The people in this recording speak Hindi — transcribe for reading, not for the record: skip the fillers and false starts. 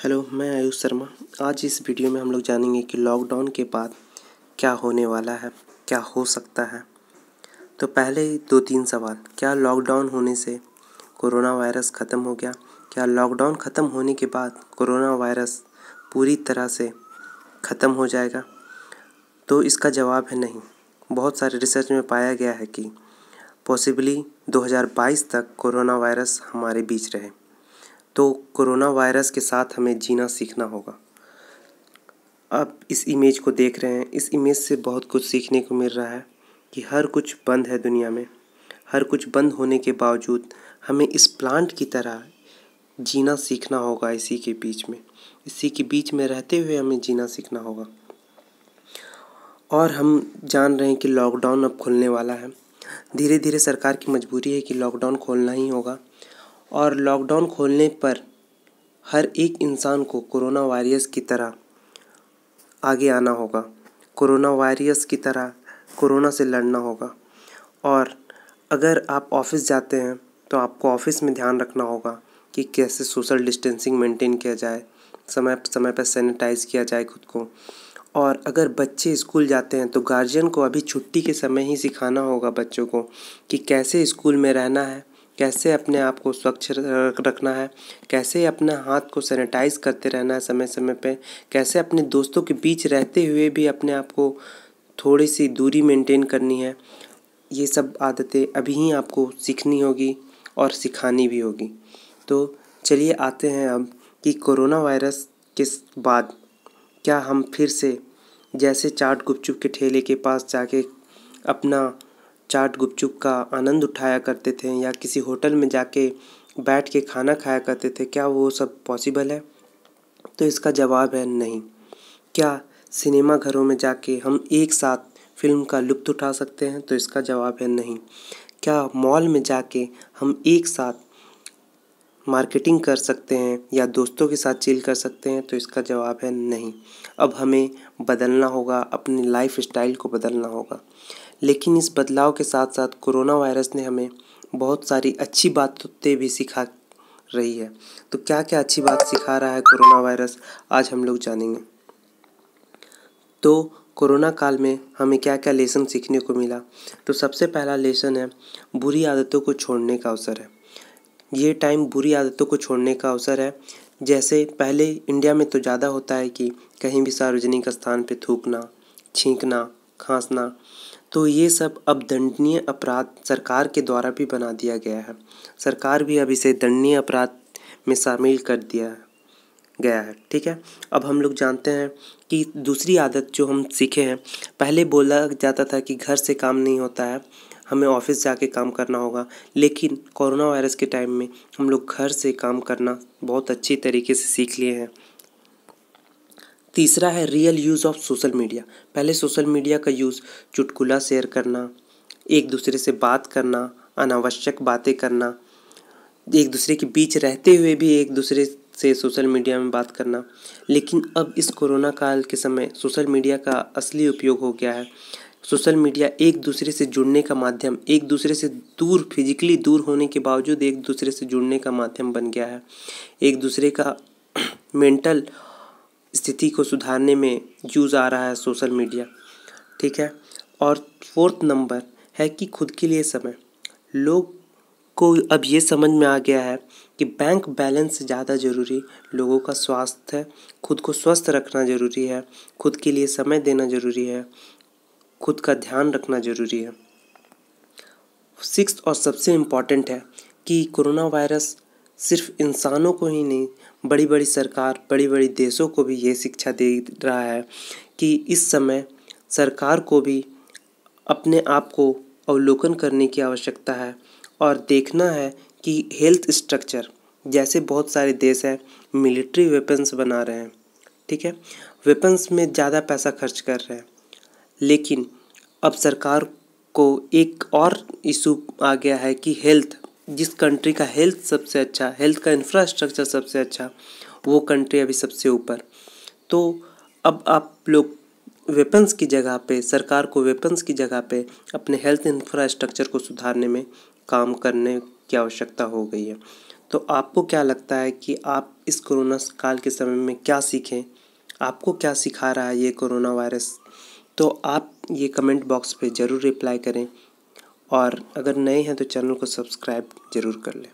हेलो, मैं आयुष शर्मा। आज इस वीडियो में हम लोग जानेंगे कि लॉकडाउन के बाद क्या होने वाला है, क्या हो सकता है। तो पहले ही 2-3 सवाल। क्या लॉकडाउन होने से कोरोना वायरस ख़त्म हो गया? क्या लॉकडाउन ख़त्म होने के बाद कोरोना वायरस पूरी तरह से ख़त्म हो जाएगा? तो इसका जवाब है नहीं। बहुत सारे रिसर्च में पाया गया है कि पॉसिबली 2022 तक कोरोना वायरस हमारे बीच रहे। तो कोरोना वायरस के साथ हमें जीना सीखना होगा। आप इस इमेज को देख रहे हैं, इस इमेज से बहुत कुछ सीखने को मिल रहा है कि हर कुछ बंद है दुनिया में। हर कुछ बंद होने के बावजूद हमें इस प्लांट की तरह जीना सीखना होगा। इसी के बीच में रहते हुए हमें जीना सीखना होगा। और हम जान रहे हैं कि लॉकडाउन अब खुलने वाला है। धीरे धीरे सरकार की मजबूरी है कि लॉकडाउन खोलना ही होगा। और लॉकडाउन खोलने पर हर एक इंसान को कोरोना वायरस की तरह आगे आना होगा। कोरोना वायरस की तरह कोरोना से लड़ना होगा। और अगर आप ऑफ़िस जाते हैं तो आपको ऑफ़िस में ध्यान रखना होगा कि कैसे सोशल डिस्टेंसिंग मेंटेन किया जाए, समय समय पर सैनिटाइज़ किया जाए खुद को। और अगर बच्चे स्कूल जाते हैं तो गार्जियन को अभी छुट्टी के समय ही सिखाना होगा बच्चों को कि कैसे स्कूल में रहना है, कैसे अपने आप को स्वच्छ रखना है, कैसे अपने हाथ को सैनिटाइज़ करते रहना है समय समय पे, कैसे अपने दोस्तों के बीच रहते हुए भी अपने आप को थोड़ी सी दूरी मेंटेन करनी है। ये सब आदतें अभी ही आपको सीखनी होगी और सिखानी भी होगी। तो चलिए आते हैं अब कि कोरोना वायरस के बाद क्या हम फिर से जैसे चाट गुपचुप के ठेले के पास जाके अपना चाट गुपचुप का आनंद उठाया करते थे या किसी होटल में जाके बैठ के खाना खाया करते थे, क्या वो सब पॉसिबल है? तो इसका जवाब है नहीं। क्या सिनेमा घरों में जाके हम एक साथ फिल्म का लुत्फ़ उठा सकते हैं? तो इसका जवाब है नहीं। क्या मॉल में जाके हम एक साथ मार्केटिंग कर सकते हैं या दोस्तों के साथ चिल कर सकते हैं? तो इसका जवाब है नहीं। अब हमें बदलना होगा, अपनी लाइफ स्टाइल को बदलना होगा। लेकिन इस बदलाव के साथ साथ कोरोना वायरस ने हमें बहुत सारी अच्छी बातें भी सिखा रही है। तो क्या क्या अच्छी बात सिखा रहा है कोरोना वायरस, आज हम लोग जानेंगे। तो कोरोना काल में हमें क्या क्या लेसन सीखने को मिला? तो सबसे पहला लेसन है, बुरी आदतों को छोड़ने का अवसर है। ये टाइम बुरी आदतों को छोड़ने का अवसर है। जैसे पहले इंडिया में तो ज़्यादा होता है कि कहीं भी सार्वजनिक स्थान पे थूकना, छींकना, खांसना, तो ये सब अब दंडनीय अपराध सरकार के द्वारा भी बना दिया गया है। सरकार भी अब इसे दंडनीय अपराध में शामिल कर दिया गया है। ठीक है, अब हम लोग जानते हैं कि दूसरी आदत जो हम सीखे हैं, पहले बोला जाता था कि घर से काम नहीं होता है, हमें ऑफिस जाके काम करना होगा। लेकिन कोरोना वायरस के टाइम में हम लोग घर से काम करना बहुत अच्छी तरीके से सीख लिए हैं। तीसरा है real use of social media. पहले सोशल मीडिया का यूज़ चुटकुला शेयर करना, एक दूसरे से बात करना, अनावश्यक बातें करना, एक दूसरे के बीच रहते हुए भी एक दूसरे से सोशल मीडिया में बात करना। लेकिन अब इस कोरोना काल के समय सोशल मीडिया का असली उपयोग हो गया है। सोशल मीडिया एक दूसरे से जुड़ने का माध्यम, एक दूसरे से दूर, फिजिकली दूर होने के बावजूद एक दूसरे से जुड़ने का माध्यम बन गया है। एक दूसरे का मेंटल स्थिति को सुधारने में यूज़ आ रहा है सोशल मीडिया। ठीक है, और फोर्थ नंबर है कि खुद के लिए समय। लोग को अब ये समझ में आ गया है कि बैंक बैलेंस से ज़्यादा ज़रूरी लोगों का स्वास्थ्य है। खुद को स्वस्थ रखना ज़रूरी है, खुद के लिए समय देना ज़रूरी है, खुद का ध्यान रखना ज़रूरी है। सिक्स्थ और सबसे इम्पॉर्टेंट है कि कोरोना वायरस सिर्फ इंसानों को ही नहीं, बड़ी बड़ी सरकार, बड़ी बड़ी देशों को भी ये शिक्षा दे रहा है कि इस समय सरकार को भी अपने आप को अवलोकन करने की आवश्यकता है और देखना है कि हेल्थ स्ट्रक्चर, जैसे बहुत सारे देश हैं मिलिट्री वेपन्स बना रहे हैं, ठीक है, वेपन्स में ज़्यादा पैसा खर्च कर रहे हैं। लेकिन अब सरकार को एक और इशू आ गया है कि हेल्थ, जिस कंट्री का हेल्थ सबसे अच्छा, हेल्थ का इंफ्रास्ट्रक्चर सबसे अच्छा, वो कंट्री अभी सबसे ऊपर। तो अब आप लोग वेपन्स की जगह पे, सरकार को वेपन्स की जगह पे अपने हेल्थ इंफ्रास्ट्रक्चर को सुधारने में काम करने की आवश्यकता हो गई है। तो आपको क्या लगता है कि आप इस कोरोना काल के समय में क्या सीखें? आपको क्या सिखा रहा है ये कोरोना वायरस? तो आप ये कमेंट बॉक्स पे ज़रूर रिप्लाई करें और अगर नए हैं तो चैनल को सब्सक्राइब ज़रूर कर लें।